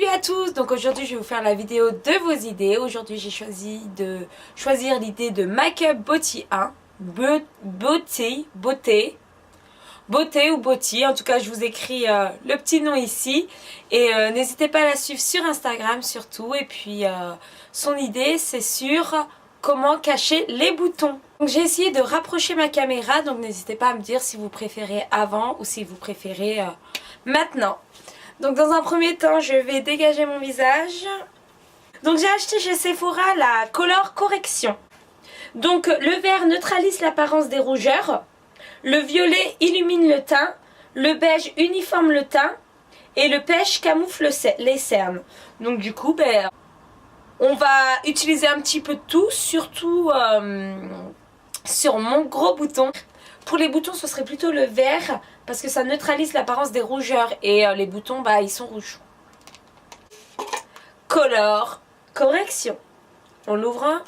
à tous, donc aujourd'hui je vais vous faire la vidéo de vos idées. Aujourd'hui j'ai choisi de choisir l'idée de Make Up Beauty 1. Beauté ou Beauty, en tout cas je vous écris le petit nom ici. Et n'hésitez pas à la suivre sur Instagram surtout. Et puis son idée c'est sur comment cacher les boutons. Donc j'ai essayé de rapprocher ma caméra, donc n'hésitez pas à me dire si vous préférez avant ou si vous préférez maintenant. Donc dans un premier temps, je vais dégager mon visage. Donc j'ai acheté chez Sephora la Color Correction. Donc le vert neutralise l'apparence des rougeurs. Le violet illumine le teint. Le beige uniforme le teint. Et le pêche camoufle les cernes. Donc du coup, on va utiliser un petit peu de tout. Surtout sur mon gros bouton. Pour les boutons, ce serait plutôt le vert. Parce que ça neutralise l'apparence des rougeurs. Et les boutons, ils sont rouges. Color Correction. On l'ouvre.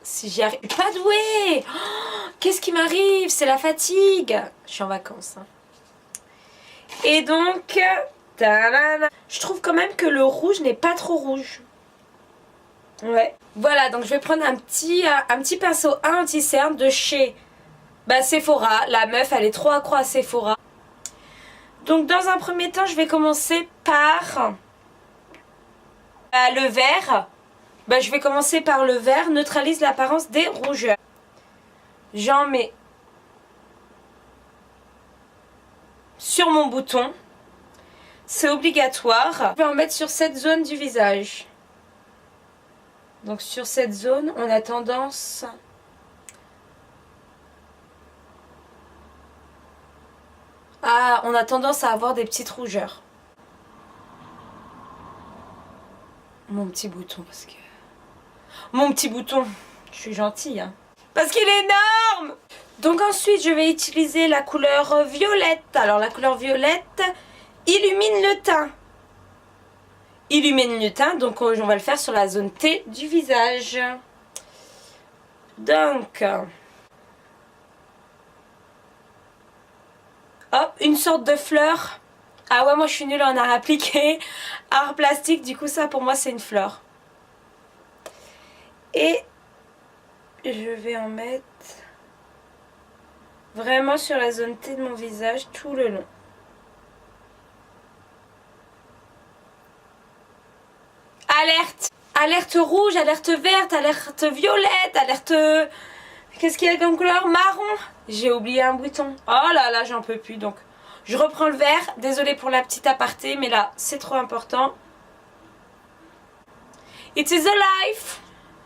Si j'y arrive. Pas douée. Oh, qu'est-ce qui m'arrive? C'est la fatigue. Je suis en vacances. Et donc, je trouve quand même que le rouge n'est pas trop rouge. Ouais. Voilà, donc je vais prendre un petit pinceau à anti-cerne de chez Sephora. La meuf, elle est trop accro à Sephora. Donc dans un premier temps, je vais commencer par le vert. Je vais commencer par le vert, neutralise l'apparence des rougeurs. J'en mets sur mon bouton. C'est obligatoire. Je vais en mettre sur cette zone du visage. Donc sur cette zone, on a tendance à avoir des petites rougeurs. Mon petit bouton, parce que... Mon petit bouton, je suis gentille, hein. Parce qu'il est énorme! Donc ensuite, je vais utiliser la couleur violette. Alors la couleur violette illumine le teint. Illumine le teint, donc on va le faire sur la zone T du visage. Donc... hop, une sorte de fleur. Ah ouais, moi je suis nulle en art appliqué. Art plastique, du coup ça pour moi c'est une fleur. Et je vais en mettre vraiment sur la zone T de mon visage tout le long. Alerte! Alerte rouge, alerte verte, alerte violette, alerte... Qu'est-ce qu'il y a comme couleur? Marron. J'ai oublié un bouton. Oh là là, j'en peux plus. Donc, je reprends le vert. Désolée pour la petite aparté, mais là, c'est trop important. It is alive.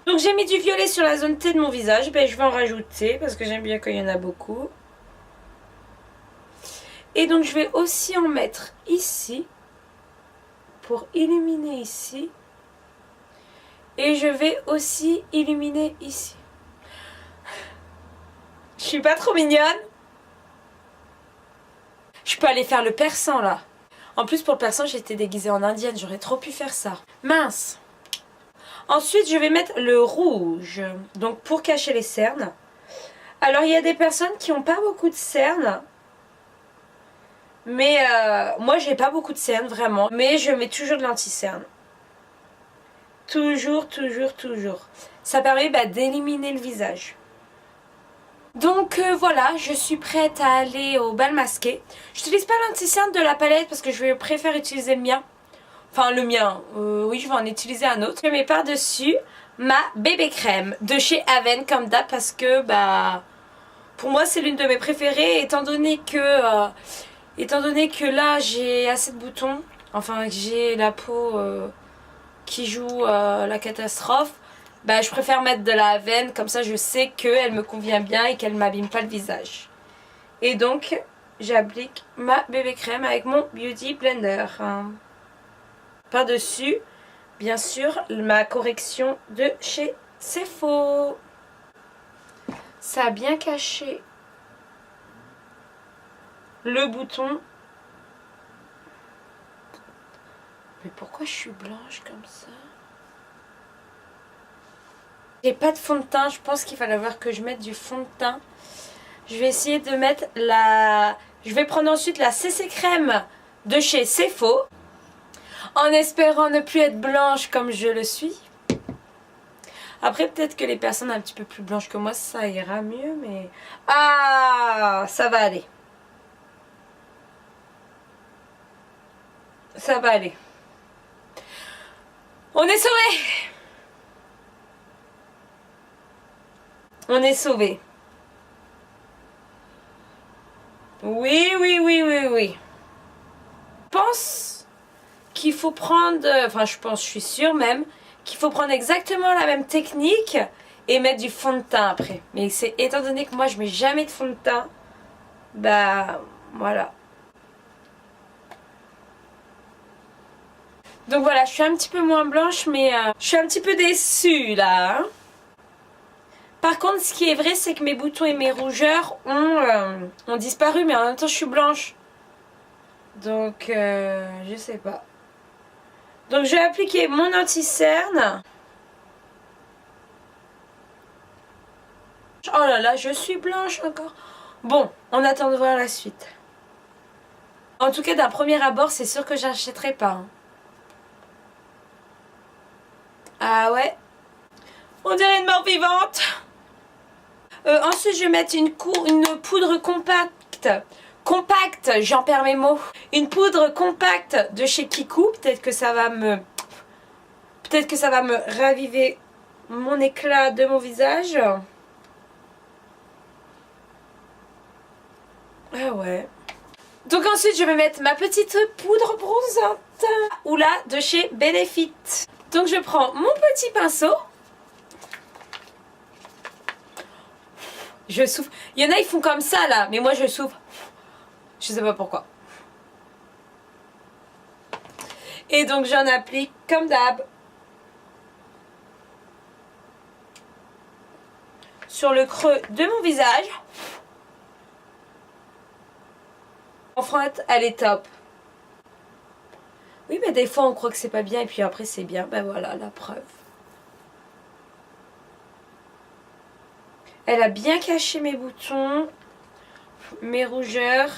Donc, j'ai mis du violet sur la zone T de mon visage. Je vais en rajouter parce que j'aime bien quand il y en a beaucoup. Et donc, je vais aussi en mettre ici pour illuminer ici. Et je vais aussi illuminer ici. Je suis pas trop mignonne. Je peux aller faire le persan là. En plus pour le persan j'étais déguisée en indienne. J'aurais trop pu faire ça. Mince. Ensuite je vais mettre le rouge. Donc pour cacher les cernes. Alors il y a des personnes qui n'ont pas beaucoup de cernes. Mais moi j'ai pas beaucoup de cernes vraiment. Mais je mets toujours de l'anti-cerne. Toujours. Ça permet d'éliminer le visage. Donc voilà, je suis prête à aller au bal masqué. Je n'utilise pas l'anti-cerne de la palette parce que je préfère utiliser le mien. Enfin le mien, oui je vais en utiliser un autre. Je mets par-dessus ma bébé crème de chez Aven comme d'hab parce que pour moi c'est l'une de mes préférées étant donné que là j'ai assez de boutons. Enfin j'ai la peau qui joue la catastrophe. Je préfère mettre de la Aven, comme ça je sais qu'elle me convient bien et qu'elle ne m'abîme pas le visage. Et donc, j'applique ma bébé crème avec mon Beauty Blender. Par-dessus, bien sûr, ma correction de chez Sephora. Ça a bien caché le bouton. Mais pourquoi je suis blanche comme ça ? J'ai pas de fond de teint, je pense qu'il va falloir que je mette du fond de teint. Je vais essayer de mettre Je vais prendre ensuite la CC crème de chez Sephora. en espérant ne plus être blanche comme je le suis. Après, peut-être que les personnes un petit peu plus blanches que moi, ça ira mieux, mais... Ah, ça va aller. Ça va aller. On est sauvés! On est sauvés. Oui, oui, oui, oui, oui. Je pense qu'il faut prendre... Enfin, je suis sûre même, qu'il faut prendre exactement la même technique et mettre du fond de teint après. Mais c'est étant donné que moi, je mets jamais de fond de teint, bah, voilà. Donc voilà, je suis un petit peu moins blanche, mais je suis un petit peu déçue là. Hein. Par contre, ce qui est vrai, c'est que mes boutons et mes rougeurs ont disparu, mais en même temps, je suis blanche. Donc, je sais pas. Donc, je vais appliquer mon anti-cerne. Oh là là, je suis blanche encore. Bon, on attend de voir la suite. En tout cas, d'un premier abord, c'est sûr que j'achèterai pas. Hein. Ah ouais. On dirait une mort vivante. Ensuite, je vais mettre une poudre compacte. Compacte, j'en perds mes mots. Une poudre compacte de chez Kikou. Peut-être que ça va me raviver mon éclat de mon visage. Ah ouais. Donc ensuite, je vais mettre ma petite poudre bronzante. Oula, de chez Benefit. Donc je prends mon petit pinceau. Je souffle. Il y en a, ils font comme ça là, mais moi je souffle. Je sais pas pourquoi. Et donc j'en applique comme d'hab. Sur le creux de mon visage. L'empreinte, elle est top. Oui, mais des fois on croit que c'est pas bien et puis après c'est bien. Ben voilà, la preuve. Elle a bien caché mes boutons, mes rougeurs.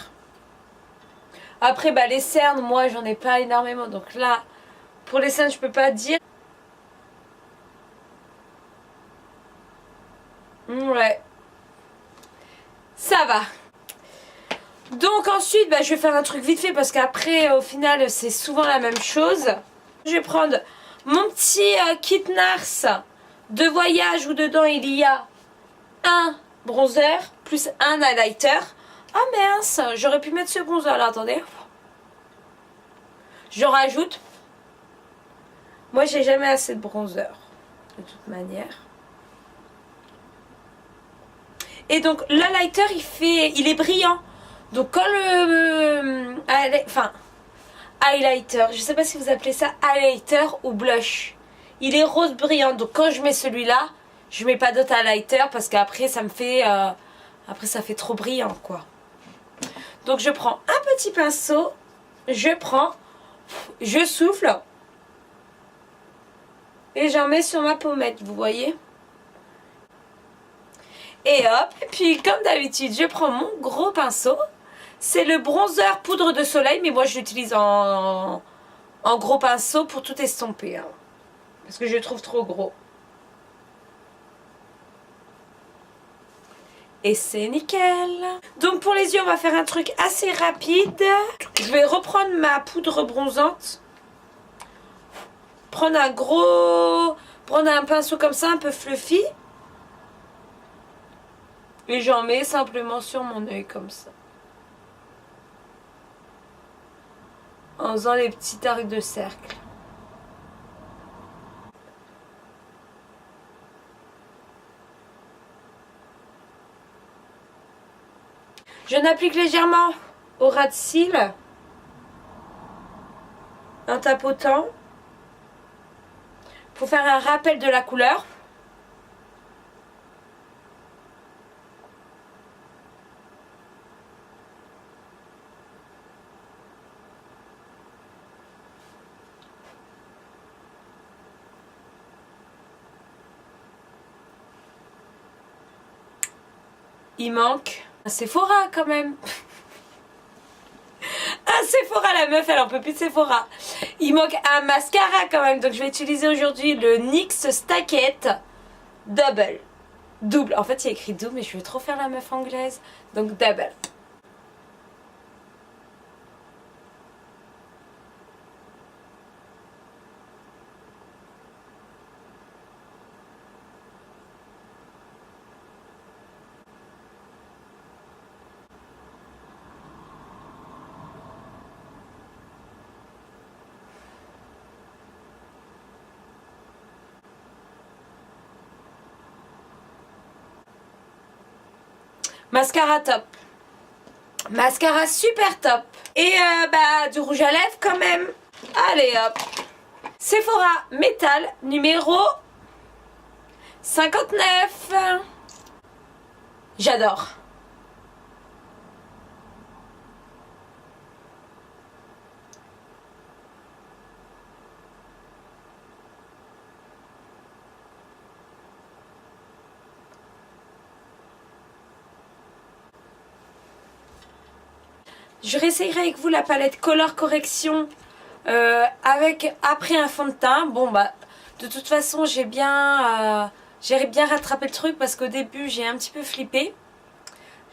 Après, bah, les cernes, moi, j'en ai pas énormément. Donc là, pour les cernes, je peux pas dire. Ouais. Ça va. Donc ensuite, bah, je vais faire un truc vite fait parce qu'après, au final, c'est souvent la même chose. Je vais prendre mon petit kit NARS de voyage où dedans il y a un bronzer plus un highlighter. Ah mince, j'aurais pu mettre ce bronzer là, attendez. Je rajoute. Moi j'ai jamais assez de bronzer, de toute manière. Et donc l'highlighter il est brillant. Donc quand highlighter, je sais pas si vous appelez ça highlighter ou blush. Il est rose brillant, donc quand je mets celui-là, je mets pas d'autre highlighter parce qu'après ça me fait après ça fait trop brillant quoi. Donc je prends un petit pinceau, je souffle et j'en mets sur ma pommette, vous voyez. Et hop, et puis comme d'habitude, je prends mon gros pinceau. C'est le bronzer poudre de soleil, mais moi je l'utilise en gros pinceau pour tout estomper. Hein, parce que je le trouve trop gros. Et c'est nickel. Donc pour les yeux, on va faire un truc assez rapide. Je vais reprendre ma poudre bronzante. Prendre un pinceau comme ça, un peu fluffy. Et j'en mets simplement sur mon œil comme ça. En faisant les petits arcs de cercle. Je n'applique légèrement au ras de cils. En tapotant. Pour faire un rappel de la couleur. Il manque un Sephora quand même. Un Sephora, la meuf, elle en peut plus de Sephora. Il manque un mascara quand même, donc je vais utiliser aujourd'hui le NYX Stackett Double. En fait, il y a écrit double, mais je veux trop faire la meuf anglaise, donc double. Mascara top. Mascara super top. Et du rouge à lèvres quand même. Allez hop. Sephora Métal numéro 59. J'adore. Je réessayerai avec vous la palette Color Correction après un fond de teint. Bon bah de toute façon j'ai bien rattrapé le truc parce qu'au début j'ai un petit peu flippé.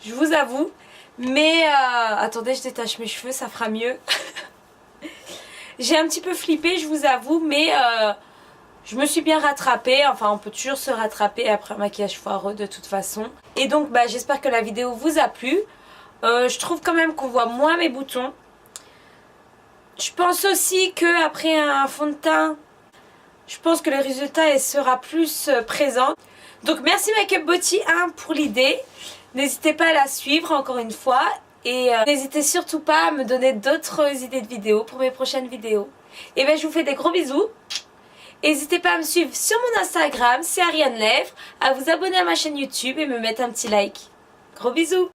Je vous avoue. Mais attendez, je détache mes cheveux, ça fera mieux. J'ai un petit peu flippé, je vous avoue, mais je me suis bien rattrapée. Enfin, on peut toujours se rattraper après un maquillage foireux de toute façon. Et donc, j'espère que la vidéo vous a plu. Je trouve quand même qu'on voit moins mes boutons. Je pense aussi qu'après un fond de teint, je pense que le résultat sera plus présent. Donc merci Makeup Botty 1 pour l'idée. N'hésitez pas à la suivre encore une fois. Et n'hésitez surtout pas à me donner d'autres idées de vidéos pour mes prochaines vidéos. Et je vous fais des gros bisous. N'hésitez pas à me suivre sur mon Instagram, c'est Ariane Lèvres, à vous abonner à ma chaîne YouTube et me mettre un petit like. Gros bisous.